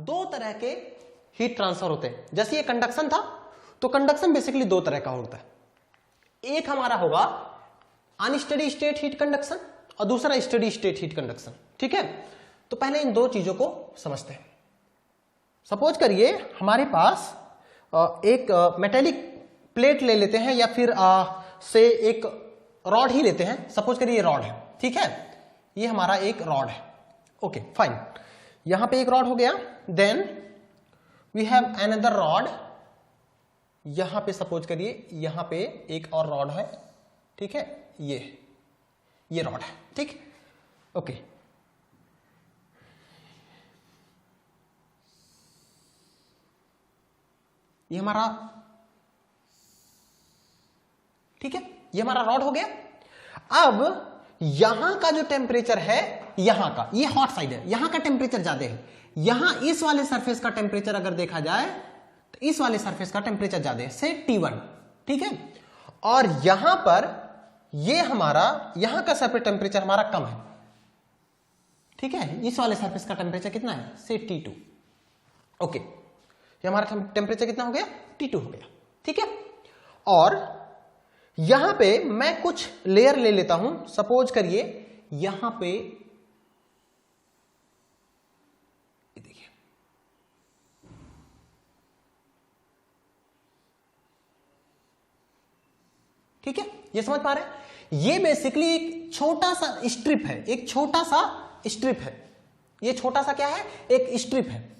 दो तरह के हीट ट्रांसफर होते हैं। जैसे ये कंडक्शन था, तो कंडक्शन बेसिकली दो तरह का होता है। एक हमारा होगा अनस्टेडी स्टेट हीट कंडक्शन और दूसरा स्टेडी स्टेट हीट कंडक्शन। ठीक है, तो पहले इन दो चीजों को समझते हैं। सपोज करिए हमारे पास एक मेटेलिक प्लेट ले लेते हैं या फिर से एक रॉड ही लेते हैं। सपोज करिए ये रॉड है, ठीक है, ये हमारा एक रॉड है। ओके फाइन, यहां पे एक रॉड हो गया। Then we have another rod, यहां पे सपोज करिए यहां पे एक और रॉड है, ठीक है, ये रॉड है, ठीक। ओके, ये हमारा, ठीक है, ये हमारा रॉड हो गया। अब यहां का जो टेम्परेचर है, यहां का, ये हॉट साइड है, यहां का टेम्परेचर ज्यादा है। यहां इस वाले सरफेस का टेम्परेचर अगर देखा जाए तो इस वाले सरफेस का टेम्परेचर ज्यादा है, से T1, ठीक है। और यहां पर ये हमारा, यहां का सरफेस टेम्परेचर हमारा कम है, ठीक है। इस वाले सरफेस का टेम्परेचर कितना है, से T2। ओके, ये हमारा टेम्परेचर कितना हो गया, T2 हो गया, ठीक है। और यहां पे मैं कुछ लेयर ले लेता हूं। सपोज करिए यहां पे देखिए, ठीक है, ये समझ पा रहे हैं। ये बेसिकली एक छोटा सा स्ट्रिप है, एक छोटा सा स्ट्रिप है। ये छोटा सा क्या है, एक स्ट्रिप है।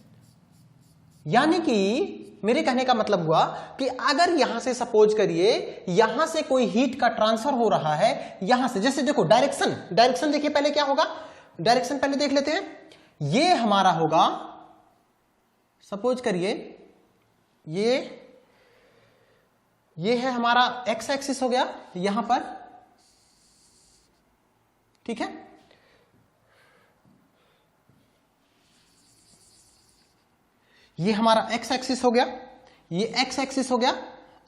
यानी कि मेरे कहने का मतलब हुआ कि अगर यहां से सपोज करिए यहां से कोई हीट का ट्रांसफर हो रहा है, यहां से, जैसे देखो डायरेक्शन देखिए पहले क्या होगा, डायरेक्शन पहले देख लेते हैं। ये हमारा होगा, सपोज करिए ये है हमारा एक्स एक्सिस हो गया यहां पर, ठीक है। ये हमारा एक्स एक्सिस हो गया, ये एक्स एक्सिस हो गया,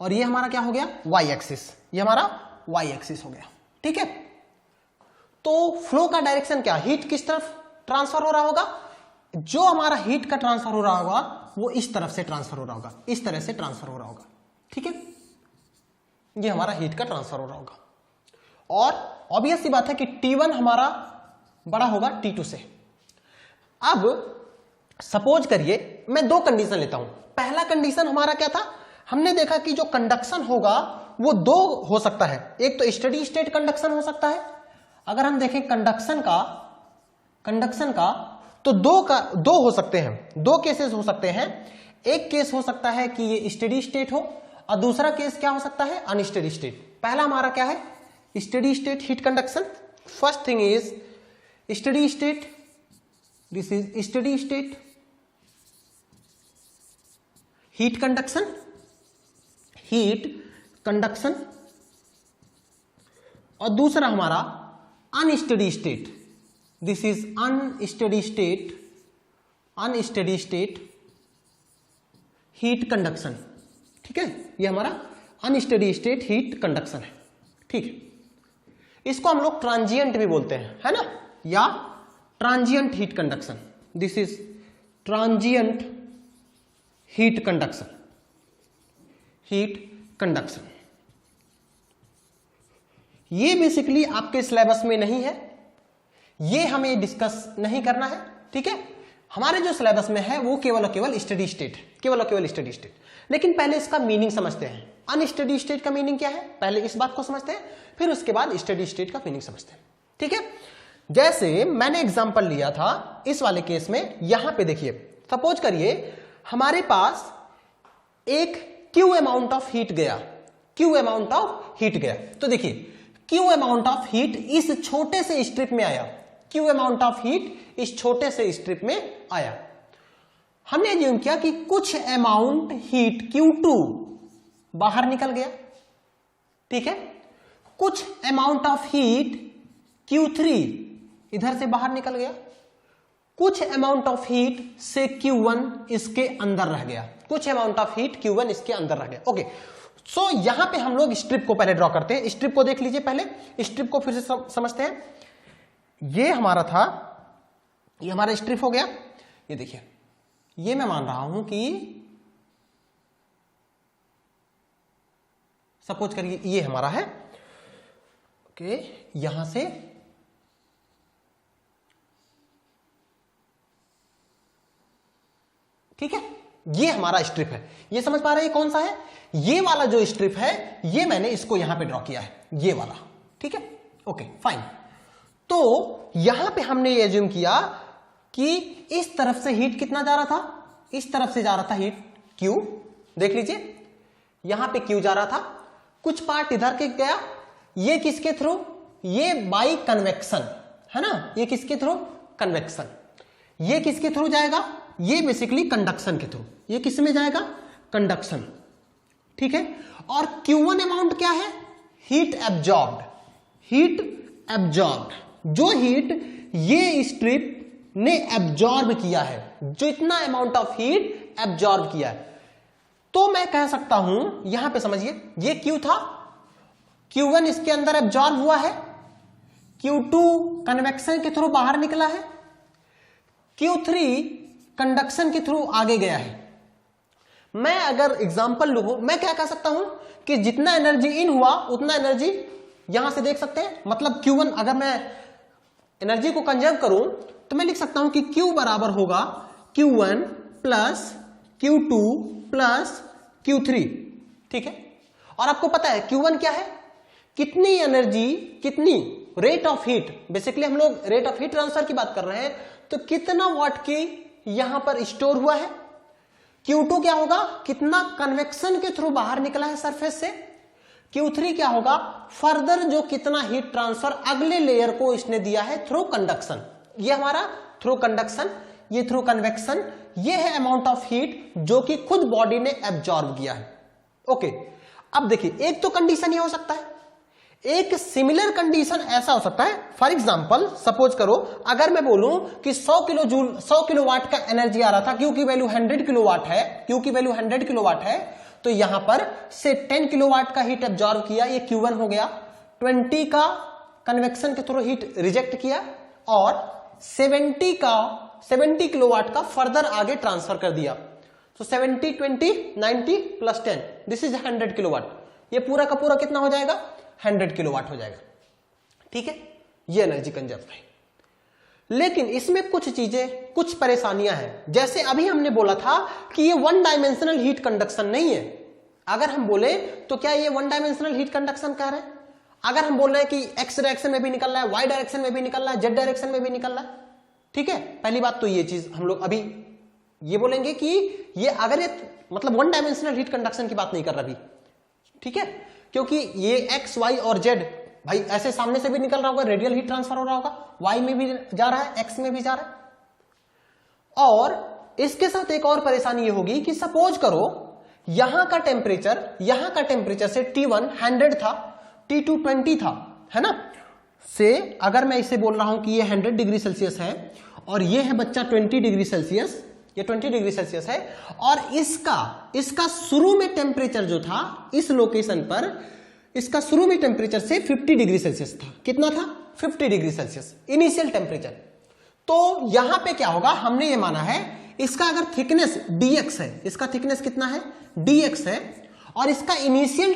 और ये हमारा क्या हो गया, वाई एक्सिस, ये हमारा वाई एक्सिस हो गया, ठीक है। तो फ्लो का डायरेक्शन क्या, हीट किस तरफ ट्रांसफर हो रहा होगा, जो हमारा हीट का ट्रांसफर हो रहा होगा वो इस तरफ से ट्रांसफर हो रहा होगा, इस तरह से ट्रांसफर हो रहा होगा, ठीक है। ये हमारा हीट का ट्रांसफर हो रहा होगा। और ऑब्वियस सी बात है कि T1 हमारा बड़ा होगा T2 से। अब सपोज करिए मैं दो कंडीशन लेता हूं। पहला कंडीशन हमारा क्या था, हमने देखा कि जो कंडक्शन होगा वो दो हो सकता है। एक तो स्टेडी स्टेट कंडक्शन हो सकता है। अगर हम देखें कंडक्शन का तो दो हो सकते हैं, दो केसेस हो सकते हैं। एक केस हो सकता है कि ये स्टेडी स्टेट हो, और दूसरा केस क्या हो सकता है, अनस्टेडी स्टेट। पहला हमारा क्या है, steady state heat conduction. First thing is steady state, this is steady state heat conduction, और दूसरा हमारा unsteady state, this is unsteady state heat conduction, ठीक है। ये हमारा अनस्टेडी स्टेट हीट कंडक्शन है, ठीक है। इसको हम लोग ट्रांजिएंट भी बोलते हैं, है ना, या transient heat conduction, this is transient heat conduction, ये बेसिकली आपके सिलेबस में नहीं है, ये हमें डिस्कस नहीं करना है, ठीक है। हमारे जो सिलेबस में है वो केवल और केवल स्टेडी स्टेट, लेकिन पहले इसका मीनिंग समझते हैं। अनस्टेडी स्टेट का मीनिंग क्या है, पहले इस बात को समझते हैं, फिर उसके बाद स्टेडी स्टेट का मीनिंग समझते हैं, ठीक है। जैसे मैंने एग्जांपल लिया था इस वाले केस में, यहां पे देखिए, सपोज करिए हमारे पास एक Q अमाउंट ऑफ हीट गया, तो देखिए Q अमाउंट ऑफ हीट इस छोटे से स्ट्रिप में आया, Q अमाउंट ऑफ हीट इस छोटे से स्ट्रिप में आया। हमने अज्यूम किया कि कुछ अमाउंट हीट Q2 बाहर निकल गया, ठीक है। कुछ अमाउंट ऑफ हीट Q3 इधर से बाहर निकल गया, कुछ अमाउंट ऑफ हीट से Q1 इसके अंदर रह गया, ओके। सो यहां पे हम लोग स्ट्रिप को पहले ड्रॉ करते हैं। स्ट्रिप को देख लीजिए पहले, स्ट्रिप को फिर से समझते हैं। ये हमारा था, ये हमारा स्ट्रिप हो गया, ये देखिए ये मैं मान रहा हूं कि सपोज करिए ये हमारा है, ओके, यहां से ठीक है, ये हमारा स्ट्रिप है। ये समझ पा रहे हैं कौन सा है? ये वाला जो स्ट्रिप है, ये मैंने इसको यहां पे ड्रॉ किया है, ये वाला, ठीक है, ओके फाइन। तो यहां पे हमने ये एज्यूम किया कि इस तरफ से हीट कितना जा रहा था, इस तरफ से जा रहा था हीट Q, देख लीजिए यहां पे Q जा रहा था, कुछ पार्ट इधर के गया, ये किसके थ्रू, ये बाई कन्वेक्शन है ना, ये किसके थ्रू, कन्वेक्शन। ये किसके थ्रू जाएगा, ये बेसिकली कंडक्शन के थ्रू, ये किस में जाएगा, कंडक्शन, ठीक है। और Q1 अमाउंट क्या है, हीट एब्जॉर्ब्ड, हीट एब्जॉर्ब्ड, जो हीट ये स्ट्रिप ने एब्जॉर्ब किया है, जो इतना अमाउंट ऑफ हीट एब्जॉर्ब किया है। तो मैं कह सकता हूं, यहां पे समझिए, ये Q था, Q1 इसके अंदर एब्जॉर्ब हुआ है, Q2 कन्वेक्शन के थ्रू बाहर निकला है, Q3 कंडक्शन के थ्रू आगे गया है। मैं अगर एग्जांपल लूं, मैं क्या कह सकता हूं कि जितना एनर्जी इन हुआ उतना एनर्जी यहां से देख सकते हैं, मतलब Q1 अगर मैं एनर्जी को कंजर्व करूं तो मैं लिख सकता हूं कि Q बराबर होगा Q1 plus Q2 plus Q3, ठीक है। और आपको पता है Q1 क्या है, कितनी एनर्जी, कितनी रेट ऑफ हीट, बेसिकली हम लोग रेट ऑफ हीट ट्रांसफर की बात कर रहे हैं, तो कितना वाट की यहां पर स्टोर हुआ है। Q2 क्या होगा, कितना कन्वेक्शन के थ्रू बाहर निकला है सरफेस से। Q3 क्या होगा, फर्दर जो कितना हीट ट्रांसफर अगले लेयर को इसने दिया है थ्रू कंडक्शन, ये हमारा थ्रू कंडक्शन, ये थ्रू कन्वेक्शन, ये है अमाउंट ऑफ हीट जो कि खुद बॉडी ने एब्जॉर्ब किया है। ओके, अब देखिए एक तो कंडीशन ये हो सकता है, एक सिमिलर कंडीशन ऐसा हो सकता है, फॉर एग्जांपल सपोज करो अगर मैं बोलूं कि 100 किलो जूल 100 किलोवाट का एनर्जी आ रहा था, Q की वैल्यू 100 किलोवाट है, Q की वैल्यू 100 किलोवाट है, तो यहां पर से 10 किलोवाट का हीट एब्जॉर्ब किया, ये Q1 हो गया, 20 का कन्वेक्शन के थ्रू हीट रिजेक्ट किया और 70 किलोवाट का फर्दर आगे ट्रांसफर कर दिया। तो 70 20 90 प्लस 10, दिस इज 100 किलोवाट। ये पूरा का पूरा कितना हो जाएगा, 100 किलोवाट हो जाएगा, ठीक है, ये एनर्जी कंजर्व है। लेकिन इसमें कुछ चीजें, कुछ परेशानियां हैं। जैसे अभी हमने बोला था कि ये वन डायमेंशनल हीट कंडक्शन नहीं है। अगर हम बोले तो क्या ये वन डायमेंशनल हीट कंडक्शन कह रहे हैं? अगर हम बोल रहे हैं कि एक्स डायरेक्शन में भी निकल रहा है, वाई डायरेक्शन में भी निकल रहा है, जेड डायरेक्शन में भी निकल रहा है, ठीक है, पहली बात तो ये चीज हम लोग अभी ये बोलेंगे कि ये अगर ये मतलब वन डायमेंशनल हीट कंडक्शन की बात नहीं कर रहा अभी, ठीक है, क्योंकि ये एक्स वाई और जेड भाई ऐसे सामने से भी निकल रहा होगा, रेडियल हीट ट्रांसफर हो रहा होगा, वाई में भी जा रहा है, एक्स में भी जा रहा है। और इसके साथ एक और परेशानी ये होगी कि सपोज करो यहां का टेम्परेचर से T1 100 था, T2 20 था, है ना, से अगर मैं इसे बोल रहा हूं कि ये 100 डिग्री सेल्सियस है और ये है बच्चा 20 डिग्री सेल्सियस, ये 20 डिग्री सेल्सियस है, और इसका शुरू में टेम्परेचर जो था इस लोकेशन पर, इसका शुरू में टेम्परेचर से 50 डिग्री सेल्सियस था। कितना था? 50 डिग्री सेल्सियस इनिशियल टेम्परेचर। तो यहां पे क्या होगा, हमने ये माना है इसका अगर थिकनेस dx है, इसका थिकनेस कितना है, dx है, और इसका इनिशियल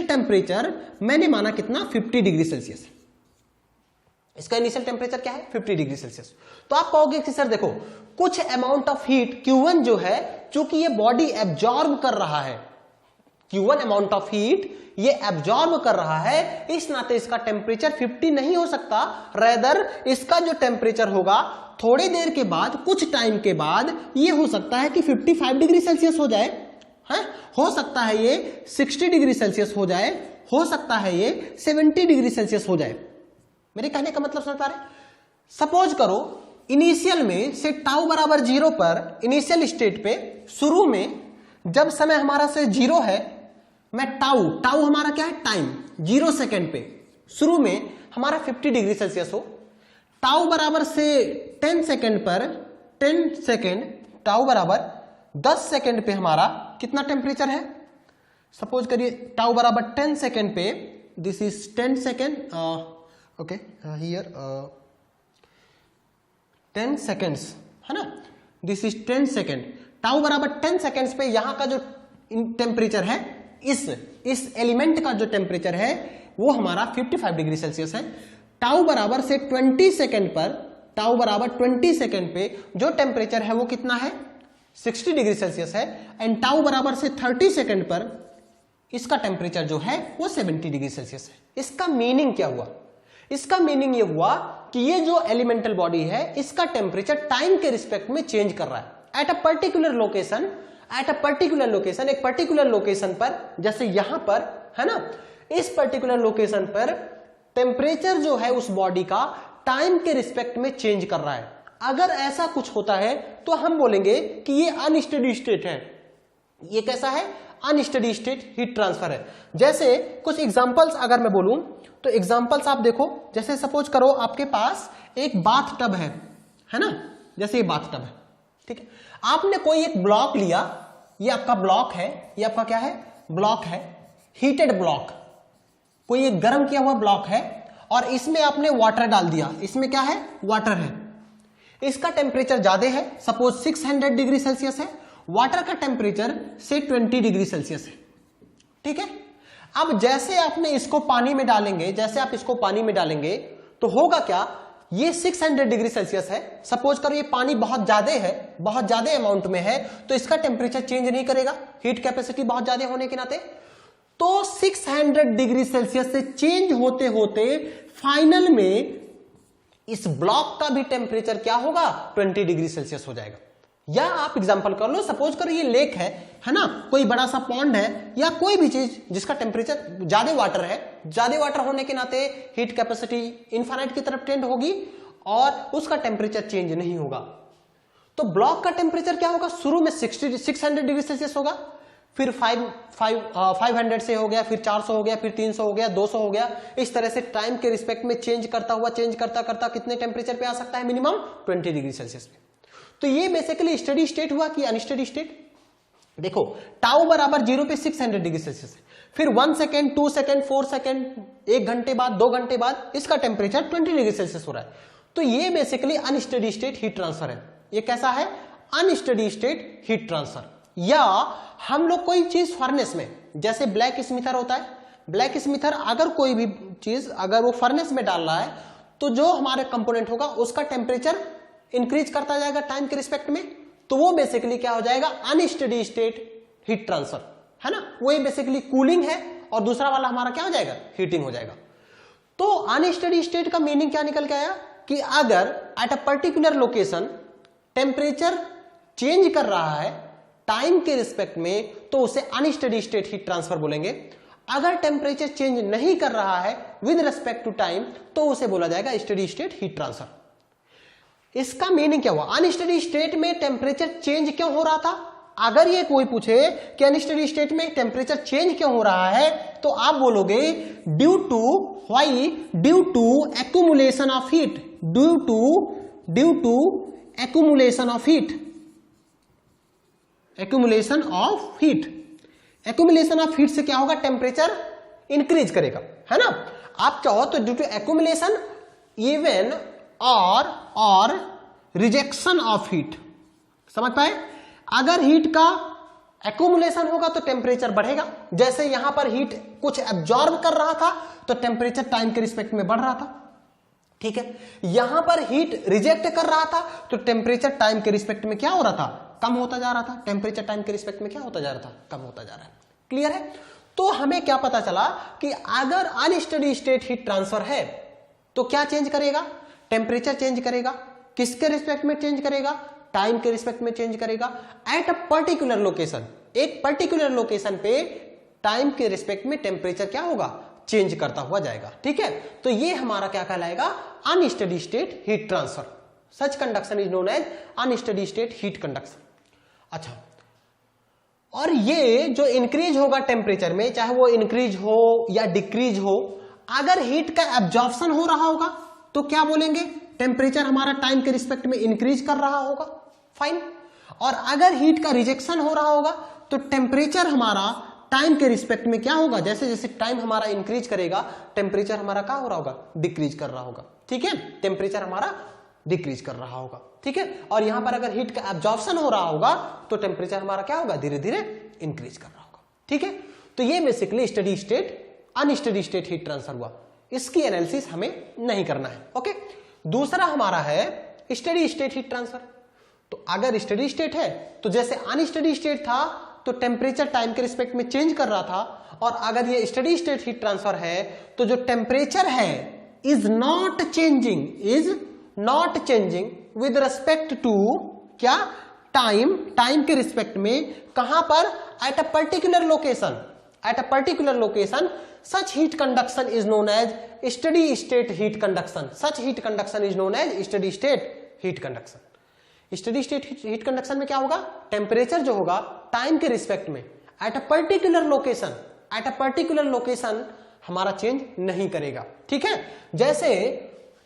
टेम्परेचर मैंने माना कितना, 50 डिग्री सेल्सियस। इसका इनिशियल टेम्परेचर क्या है, 50 डिग्री सेल्सियस। तो आप कहोगे कि सर देखो कुछ अमाउंट ऑफ हीट Q1 जो है, चूंकि ये बॉडी एब्जॉर्ब कर रहा है, Q1 अमाउंट ऑफ हीट ये एब्जॉर्ब कर रहा है, इस नाते इसका टेम्परेचर 50 नहीं हो सकता, रेदर इसका जो टेम्परेचर होगा थोड़ी देर के बाद, कुछ टाइम के बाद ये हो सकता है कि 55 डिग्री सेल्सियस हो जाए, है, हो सकता है ये 60 डिग्री सेल्सियस हो जाए, हो सकता है ये 70 डिग्री सेल्सियस हो जाए। मेरे कहने का मतलब समझ पा रहे? सपोज करो इनिशियल में से टाउ बराबर 0 पर, इनिशियल स्टेट पे शुरू में जब समय हमारा से 0 है, मैं टाउ हमारा क्या है, टाइम, 0 सेकेंड पे शुरू में हमारा 50 डिग्री सेल्सियस हो, टाउ बराबर से 10 सेकेंड पर 10 सेकेंड, टाउ बराबर 10 सेकेंड पे हमारा कितना टेम्परेचर है, सपोज करिए टाउ बराबर 10 सेकेंड पे, this is 10 second, okay here 10 seconds, है ना, दिस इज 10 सेकेंड, टाउ बराबर 10 सेकेंड्स पे यहां का जो टेम्परेचर है, इस एलिमेंट का जो टेम्परेचर है वो हमारा 55 डिग्री सेल्सियस है। टाउ बराबर से 20 सेकेंड पर, टाउ बराबर 20 सेकेंड पे जो टेम्परेचर है वो कितना है, 60 डिग्री सेल्सियस है। एंड टाउ बराबर से 30 सेकेंड पर इसका टेम्परेचर जो है वो 70 डिग्री सेल्सियस है। इसका मीनिंग क्या हुआ? इसका मीनिंग ये हुआ कि ये जो एलिमेंटल बॉडी है इसका टेम्परेचर टाइम के रिस्पेक्ट में चेंज कर रहा है एट अ पर्टिकुलर लोकेशन, एक पर्टिकुलर लोकेशन पर, जैसे यहां पर है ना, इस पर्टिकुलर लोकेशन पर टेम्परेचर जो है उस बॉडी का टाइम के रिस्पेक्ट में चेंज कर रहा है। अगर ऐसा कुछ होता है तो हम बोलेंगे कि ये अनस्टेडी स्टेट है। ये कैसा है? अनस्टेडी स्टेट हीट ट्रांसफर है। जैसे कुछ एग्जांपल्स अगर मैं बोलूं तो एग्जांपल्स आप देखो, जैसे सपोज करो आपके पास एक बाथ टब है ना, जैसे ये बाथ टब है, ठीक है। आपने कोई एक ब्लॉक लिया, ये आपका ब्लॉक है, ये आपका क्या है? ब्लॉक है, हीटेड ब्लॉक, कोई एक गर्म किया हुआ ब्लॉक है और इसमें आपने वाटर डाल दिया। इसमें क्या है? वाटर है। इसका टेम्परेचर ज्यादा है, सपोज 600 डिग्री सेल्सियस है, वाटर का टेम्परेचर से 20 डिग्री सेल्सियस है, ठीक है। अब जैसे आपने इसको पानी में डालेंगे, जैसे आप इसको पानी में डालेंगे तो होगा क्या, ये 600 डिग्री सेल्सियस है, सपोज करो ये पानी बहुत ज्यादा है, बहुत ज्यादा अमाउंट में है, तो इसका टेम्परेचर चेंज नहीं करेगा, हीट कैपेसिटी बहुत ज्यादा होने के नाते। तो 600 डिग्री सेल्सियस से चेंज होते होते फाइनल में इस ब्लॉक का भी टेम्परेचर क्या होगा? 20 डिग्री सेल्सियस हो जाएगा। या आप एग्जांपल कर लो, सपोज करो ये लेक है ना, कोई बड़ा सा पॉन्ड है या कोई भी चीज जिसका टेम्परेचर ज्यादा वाटर है, ज्यादा वाटर होने के नाते हीट कैपेसिटी इनफाइनाइट की तरफ टेंड होगी और उसका टेम्परेचर चेंज नहीं होगा। तो ब्लॉक का टेम्परेचर क्या होगा? शुरू में 600 डिग्री सेल्सियस होगा, फिर 500 से हो गया, फिर 400 हो गया, फिर 300 हो गया, 200 हो गया। इस तरह से टाइम के रिस्पेक्ट में चेंज करता कितने टेम्परेचर पे आ सकता है? मिनिमम 20 डिग्री सेल्सियस पे। तो ये बेसिकली स्टेडी स्टेट हुआ कि अनस्टेडी स्टेट। देखो टाउ बराबर 0 पे 600 डिग्री सेल्सियस है, फिर 1 सेकेंड, 2 सेकेंड, 4 सेकेंड, 1 घंटे बाद, 2 घंटे बाद इसका टेम्परेचर 20 डिग्री सेल्सियस हो रहा है। तो ये basically unsteady state heat transfer है। ये कैसा है? Unsteady state heat transfer. या हम लोग कोई चीज फर्नेस में, जैसे ब्लैक स्मिथर होता है, ब्लैक स्मिथर अगर कोई भी चीज अगर वो फर्नेस में डाल रहा है तो जो हमारे कंपोनेंट होगा उसका टेम्परेचर इंक्रीज करता जाएगा टाइम के रिस्पेक्ट में, तो वो बेसिकली क्या हो जाएगा? अनस्टेडी स्टेट हीट ट्रांसफर, है ना। वो बेसिकली कूलिंग है और दूसरा वाला हमारा क्या हो जाएगा? हीटिंग हो जाएगा। तो अनस्टेडी स्टेट का मीनिंग क्या निकल के आया कि अगर eight a particular location temperature change कर रहा है टाइम के रिस्पेक्ट में तो उसे अनस्टेडी स्टेट हीट ट्रांसफर बोलेंगे। अगर टेम्परेचर चेंज नहीं कर रहा है विद रिस्पेक्ट टू टाइम तो उसे बोला जाएगा स्टेडी स्टेट हीट ट्रांसफर। इसका मीनिंग क्या हुआ? अनस्टेडी स्टेट में टेम्परेचर चेंज क्यों हो रहा था? अगर ये कोई पूछे कि अनस्टेडी स्टेट में टेम्परेचर चेंज क्यों हो रहा है तो आप बोलोगे due to why? Due to accumulation of heat, due to accumulation of heat, accumulation of heat. Accumulation of heat से क्या होगा? टेम्परेचर इंक्रीज करेगा, है ना। आप चाहो तो ड्यू टू एक्यूमुलेशन इवन और रिजेक्शन ऑफ हीट, समझ पाए? अगर हीट का एक्यूमुलेशन होगा तो टेम्परेचर बढ़ेगा, जैसे यहां पर हीट कुछ एब्जॉर्ब कर रहा था तो टेम्परेचर टाइम के रिस्पेक्ट में बढ़ रहा था, ठीक है। यहां पर हीट रिजेक्ट कर रहा था तो टेम्परेचर टाइम के रिस्पेक्ट में क्या हो रहा था? कम होता जा रहा था। टेम्परेचर टाइम के रिस्पेक्ट में क्या होता जा रहा था? कम होता जा रहा है। क्लियर है? तो हमें क्या पता चला कि अगर अनस्टेडी स्टेट हीट ट्रांसफर है तो क्या चेंज करेगा? टेम्परेचर चेंज करेगा। किसके रिस्पेक्ट में चेंज करेगा? टाइम के रिस्पेक्ट में चेंज करेगा एट अ पर्टिकुलर लोकेशन। एक पर्टिकुलर लोकेशन पे टाइम के रिस्पेक्ट में टेम्परेचर क्या होगा? चेंज करता हुआ जाएगा, ठीक है। तो ये हमारा क्या कहलाएगा? Unsteady state heat transfer. Such conduction is known as unsteady state heat conduction. अच्छा, और ये जो इंक्रीज होगा टेम्परेचर में, चाहे वो इंक्रीज हो या डिक्रीज हो, अगर हीट का एब्जॉर्प्शन हो रहा होगा तो क्या बोलेंगे? टेम्परेचर हमारा टाइम के रिस्पेक्ट में इंक्रीज कर रहा होगा, फाइन। और अगर हीट का रिजेक्शन हो रहा होगा तो टेम्परेचर हमारा टाइम के रिस्पेक्ट में क्या होगा? जैसे जैसे टाइम हमारा इंक्रीज करेगा टेम्परेचर हमारा क्या हो रहा होगा? डिक्रीज कर रहा होगा, ठीक है। टेम्परेचर हमारा डिक्रीज कर रहा होगा, ठीक है। और यहां पर अगर हीट का एब्जॉर्प्शन हो रहा होगा तो टेम्परेचर हमारा क्या होगा, धीरे धीरे इंक्रीज कर रहा होगा, ठीक है। तो ये basically steady state unsteady state heat transfer हुआ, इसकी एनालिसिस हमें नहीं करना है, ओके। दूसरा हमारा है स्टडी स्टेट हीट ट्रांसफर। तो अगर स्टडी स्टेट है तो जैसे अनस्टडी स्टेट था तो टेम्परेचर टाइम के रिस्पेक्ट में चेंज कर रहा था, और अगर ये स्टडी स्टेट हीट ट्रांसफर है तो जो टेम्परेचर है is not changing with respect to क्या, टाइम के रिस्पेक्ट में, कहां पर, at a particular location such heat conduction is known as steady state heat conduction. Such heat conduction is known as steady state heat conduction. Steady state heat conduction में क्या होगा, temperature जो होगा time के respect में eight a particular location हमारा change नहीं करेगा, ठीक है। जैसे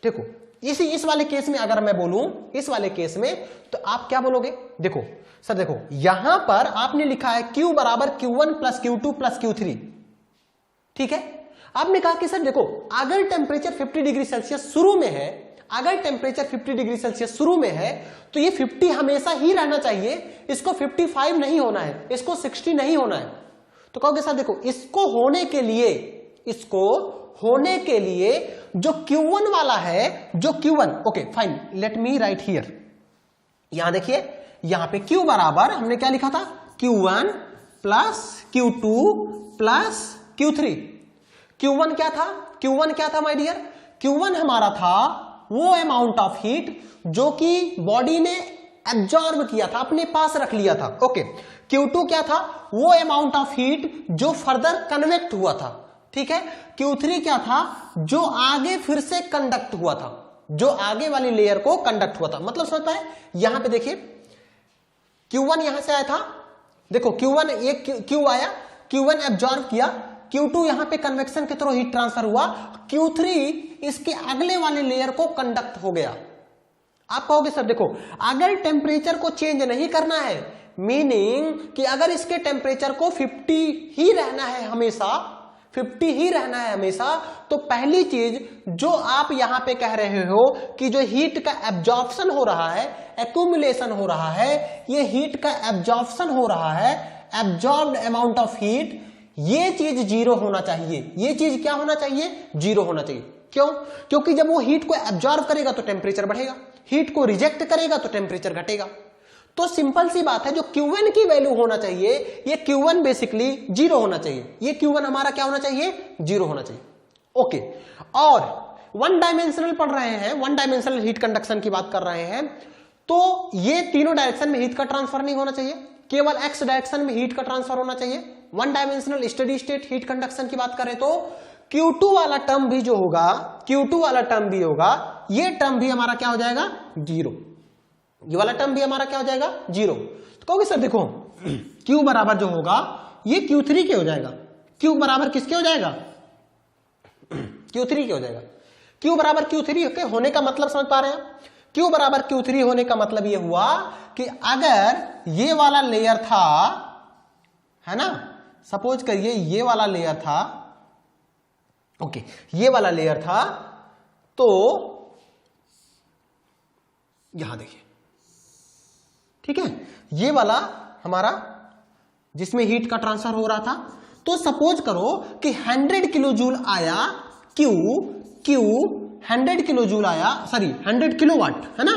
देखो इस वाले केस में अगर मैं बोलूं, इस वाले केस में तो आप क्या बोलोगे, देखो सर देखो यहां पर आपने लिखा है Q बराबर Q1 plus Q2 plus Q3, ठीक है। आपने कहा कि सर देखो अगर टेम्परेचर 50 डिग्री सेल्सियस शुरू में है, अगर टेम्परेचर 50 डिग्री सेल्सियस शुरू में है तो ये 50 हमेशा ही रहना चाहिए, इसको 55 नहीं होना है, इसको 60 नहीं होना है। तो कहोगे सर देखो इसको होने के लिए जो Q1 वाला है, जो Q1, okay fine, let me right here. यहां देखिए यहां पे Q बराबर हमने क्या लिखा था, Q1 plus Q2 plus Q3। Q1 क्या था माय डियर, Q1 हमारा था वो अमाउंट ऑफ हीट जो कि बॉडी ने एब्जॉर्ब किया था, अपने पास रख लिया था, ओके। Q2 क्या था, वो अमाउंट ऑफ हीट जो फर्दर कन्वेक्ट हुआ था, ठीक है। Q3 क्या था, जो आगे फिर से कंडक्ट हुआ था, जो आगे वाली लेयर को कंडक्ट हुआ था। मतलब समझ पाए, यहां पे देखिए Q1 यहां से आया था, देखो Q1 एक Q आया, Q1 एब्जॉर्ब किया, Q2 यहां पे कन्वेक्शन के थ्रू हीट ट्रांसफर हुआ, Q3 इसके अगले वाले लेयर को कंडक्ट हो गया। आप कहोगे सर देखो अगर टेम्परेचर को चेंज नहीं करना है, मीनिंग कि अगर इसके टेम्परेचर को 50 ही रहना है हमेशा, तो पहली चीज जो आप यहां पे कह रहे हो कि जो हीट का एब्जॉर्प्शन हो रहा है, एक्यूमुलेशन हो रहा है, ये हीट का एब्जॉर्प्शन हो रहा है, एब्जॉर्ब्ड अमाउंट ऑफ हीट, ये चीज जीरो होना चाहिए। ये चीज क्या होना चाहिए, जीरो होना चाहिए। क्यों, क्योंकि जब वो हीट को एब्जॉर्ब करेगा तो टेम्परेचर बढ़ेगा, हीट को रिजेक्ट करेगा तो टेम्परेचर घटेगा। तो सिंपल सी बात है, जो Q1 की वैल्यू होना चाहिए, ये Q1 बेसिकली जीरो होना चाहिए, ये Q1 हमारा क्या होना चाहिए, जीरो होना चाहिए, ओके। और वन डायमेंशनल पढ़ रहे हैं, वन डायमेंशनल हीट कंडक्शन की बात कर रहे हैं, तो ये तीनों डायरेक्शन में हीट का ट्रांसफर नहीं होना चाहिए, केवल एक्स डायरेक्शन में हीट का ट्रांसफर होना चाहिए। One dimensional steady state heat conduction की बात करें तो Q2 वाला टर्म भी जो होगा, Q2 वाला टर्म भी होगा, ये टर्म भी हमारा क्या हो जाएगा, जीरो। ये वाला टर्म भी हमारा क्या हो जाएगा, जीरो। तो कहोगे सर देखो Q बराबर जो होगा ये Q3 के हो जाएगा। Q बराबर किसके हो जाएगा, Q3 के हो जाएगा। Q बराबर Q3 के होने का मतलब समझ पा रहे हैं, Q बराबर Q3 होने का मतलब ये हुआ कि अगर ये वाला लेयर था, है ना, सपोज करिए ये वाला लेयर था, ओके, ये वाला लेयर था, तो यहां देखिए, ठीक है, ये वाला हमारा जिसमें हीट का ट्रांसफर हो रहा था, तो सपोज करो कि 100 किलो जूल आया, Q 100 किलो जूल आया, सॉरी 100 किलोवाट, है ना,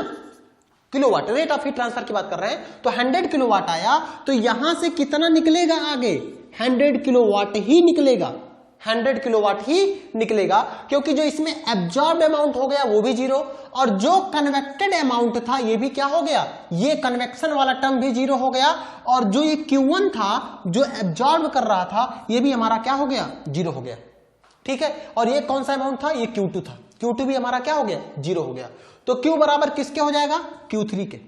kilowatt rate of heat transfer की बात कर रहे हैं, तो 100 किलोवाट आया, तो यहां से कितना निकलेगा आगे, 100 किलोवाट ही निकलेगा, 100 किलोवाट ही निकलेगा, क्योंकि जो इसमें एब्जॉर्ब अमाउंट हो गया वो भी जीरो, और जो कन्वेक्टेड अमाउंट था ये भी क्या हो गया, ये कन्वेक्शन वाला टर्म भी जीरो हो गया, और जो ये Q1 था जो एब्जॉर्ब कर रहा था ये भी हमारा क्या हो गया, जीरो हो गया, ठीक है। और ये कौन सा अमाउंट था, ये Q2 था, Q2 भी हमारा क्या हो गया, जीरो हो गया। तो Q बराबर किसके हो जाएगा, Q3 के।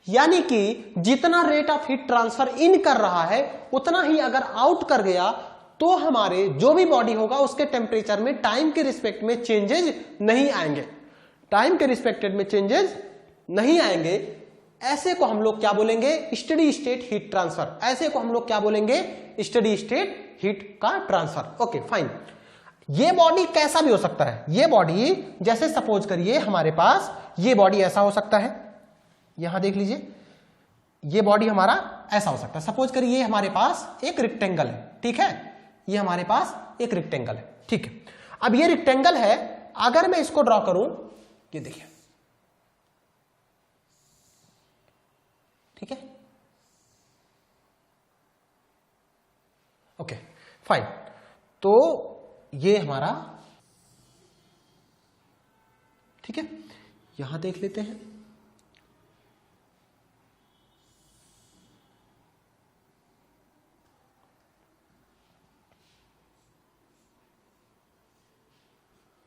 यानी कि जितना रेट ऑफ हीट ट्रांसफर इन कर रहा है उतना ही अगर आउट कर गया तो हमारे जो भी बॉडी होगा उसके टेम्परेचर में टाइम के रिस्पेक्ट में चेंजेस नहीं आएंगे, टाइम के रिस्पेक्टेड में चेंजेस नहीं आएंगे। ऐसे को हम लोग क्या बोलेंगे, स्टडी स्टेट हीट ट्रांसफर। ऐसे को हम लोग क्या बोलेंगे, स्टडी स्टेट हीट का ट्रांसफर। Okay fine. ये बॉडी कैसा भी हो सकता है, ये बॉडी जैसे सपोज करिए हमारे पास ये बॉडी ऐसा हो सकता है, यहां देख लीजिए, ये बॉडी हमारा ऐसा हो सकता है। सपोज करिए ये हमारे पास एक रेक्टेंगल है, ठीक है, ये हमारे पास एक रेक्टेंगल है, ठीक है। अब ये रेक्टेंगल है, अगर मैं इसको ड्रॉ करूं, ये देखिए, ठीक है, ओके फाइन। तो ये हमारा, ठीक है, यहां देख लेते हैं,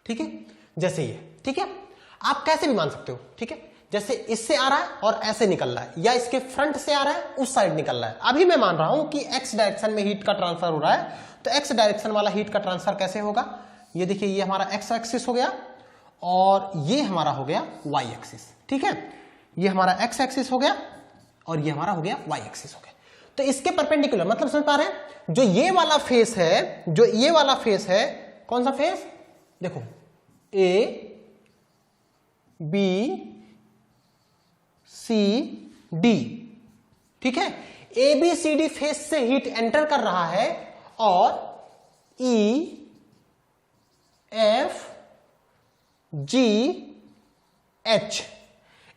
ठीक है, जैसे ये, ठीक है, आप कैसे भी मान सकते हो, ठीक है, जैसे इससे आ रहा है और ऐसे निकल रहा है, या इसके फ्रंट से आ रहा है उस साइड निकल रहा है। अभी मैं मान रहा हूं कि एक्स डायरेक्शन में हीट का ट्रांसफर हो रहा है, तो एक्स डायरेक्शन वाला हीट का ट्रांसफर कैसे होगा, ये देखिए, ये हमारा एक्स एक्सिस हो गया और ये हमारा हो गया वाई एक्सिस, ठीक है, ये हमारा एक्स एक्सिस हो गया और ये हमारा हो गया वाई एक्सिस हो गया। तो इसके परपेंडिकुलर, मतलब समझ पा रहे हैं, जो ये वाला फेस है, जो ये वाला फेस है, कौन सा फेस, देखो, ए बी सी डी, ठीक है, A B C D face से हीट एंटर कर रहा है और ई एफ जी एच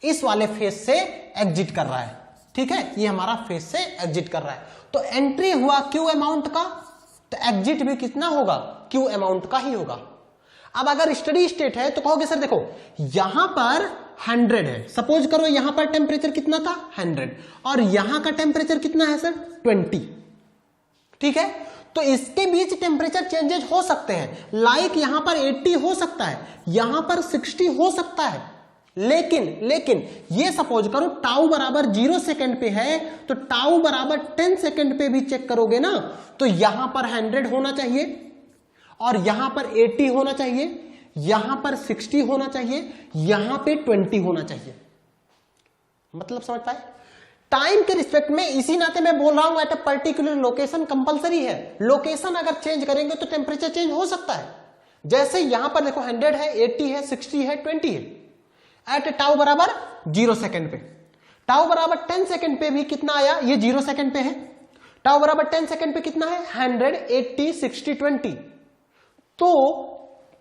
इस वाले फेस से एग्जिट कर रहा है, ठीक है, ये हमारा फेस से एग्जिट कर रहा है। तो एंट्री हुआ क्यू अमाउंट का, तो एग्जिट भी कितना होगा, क्यू अमाउंट का ही होगा। अब अगर स्टडी स्टेट है तो कहोगे सर देखो यहां पर 100 है, सपोज करो यहां पर टेम्परेचर कितना था 100 और यहां का टेम्परेचर कितना है सर 20, ठीक है, तो इसके बीच टेम्परेचर चेंजेस हो सकते हैं, लाइक यहां पर 80 हो सकता है, यहां पर 60 हो सकता है, लेकिन ये सपोज करो टाउ बराबर 0 सेकंड पे है, तो टाउ बराबर 10 सेकंड पे भी चेक करोगे ना, तो यहां पर 100 होना चाहिए और यहां पर 80 होना चाहिए, यहां पर 60 होना चाहिए, यहां पे 20 होना चाहिए। मतलब समझ पाए, टाइम के रिस्पेक्ट में, इसी नाते मैं बोल रहा हूं eight a particular location compulsory है, लोकेशन अगर चेंज करेंगे तो टेम्परेचर चेंज हो सकता है। जैसे यहां पर देखो 100 है, 80 है, 60 है, 20 है, एट टाउ बराबर 0 सेकंड पे, टाउ बराबर 10 सेकंड पे भी कितना आया, ये 0 सेकंड पे है, टाउ बराबर 10 सेकंड पे कितना है 100, 80, 60, 20। तो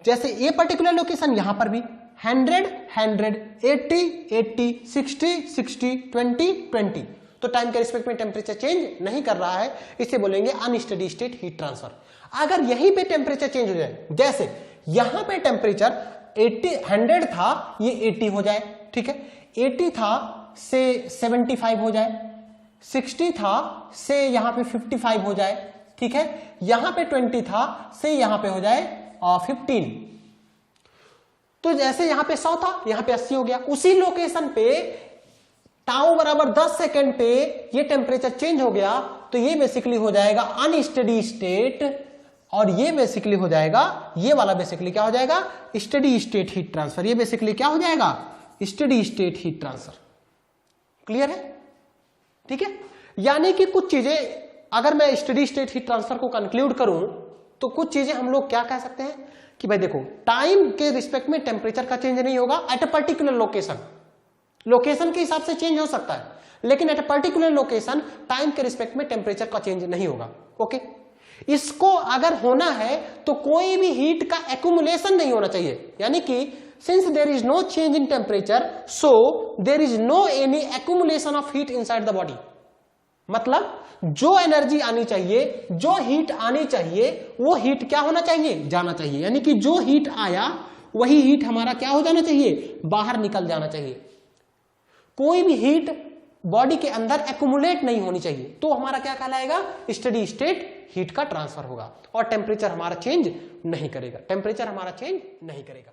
जैसे ये पर्टिकुलर लोकेशन यहां पर भी 100, 100, 80, 80, 60, 60, 20, 20, तो टाइम के रिस्पेक्ट में टेम्परेचर चेंज नहीं कर रहा है, इसे बोलेंगे अनस्टेडी स्टेट हीट ट्रांसफर। अगर यहीं पे टेम्परेचर चेंज हो जाए, जैसे यहां पे टेम्परेचर 100 था, ये 80 हो जाए, ठीक है, 80 था से 75 हो जाए, 60 था से यहां पे 55 हो जाए, ठीक है, यहां पे 20 था से यहां पे हो जाए 15, तो जैसे यहां पे 100 था, यहां पे 80 हो गया। उसी लोकेशन पे टाउ बराबर 10 सेकंड पे ये टेम्परेचर चेंज हो गया, तो ये बेसिकली हो जाएगा अनस्टेडी स्टेट, और ये बेसिकली हो जाएगा, ये वाला बेसिकली क्या हो जाएगा, स्टेडी स्टेट हीट ट्रांसफर। ये बेसिकली क्या हो जाएगा, steady state heat transfer. Clear है, ठीक है, यानी कि कुछ चीजें, अगर मैं स्टेडी स्टेट हीट ट्रांसफर को कंक्लूड करूं तो कुछ चीजें हम लोग क्या कह सकते हैं कि भाई देखो, टाइम के रिस्पेक्ट में टेम्परेचर का चेंज नहीं होगा eight a particular location, location के हिसाब से चेंज हो सकता है, लेकिन eight a particular location time के रिस्पेक्ट में टेम्परेचर का चेंज नहीं होगा। ओके, इसको अगर होना है तो कोई भी हीट का एक्यूमुलेशन नहीं होना चाहिए, यानी कि since there is no change in temperature, so there is no any accumulation of heat inside the body. मतलब जो एनर्जी आनी चाहिए, जो हीट आनी चाहिए, वो हीट क्या होना चाहिए, जाना चाहिए, यानी कि जो हीट आया वही हीट हमारा क्या हो जाना चाहिए, बाहर निकल जाना चाहिए। कोई भी हीट बॉडी के अंदर एक्यूमुलेट नहीं होनी चाहिए, तो हमारा क्या कहलाएगा, स्टेडी स्टेट हीट का ट्रांसफर होगा और टेम्परेचर हमारा चेंज नहीं करेगा, टेम्परेचर हमारा चेंज नहीं करेगा।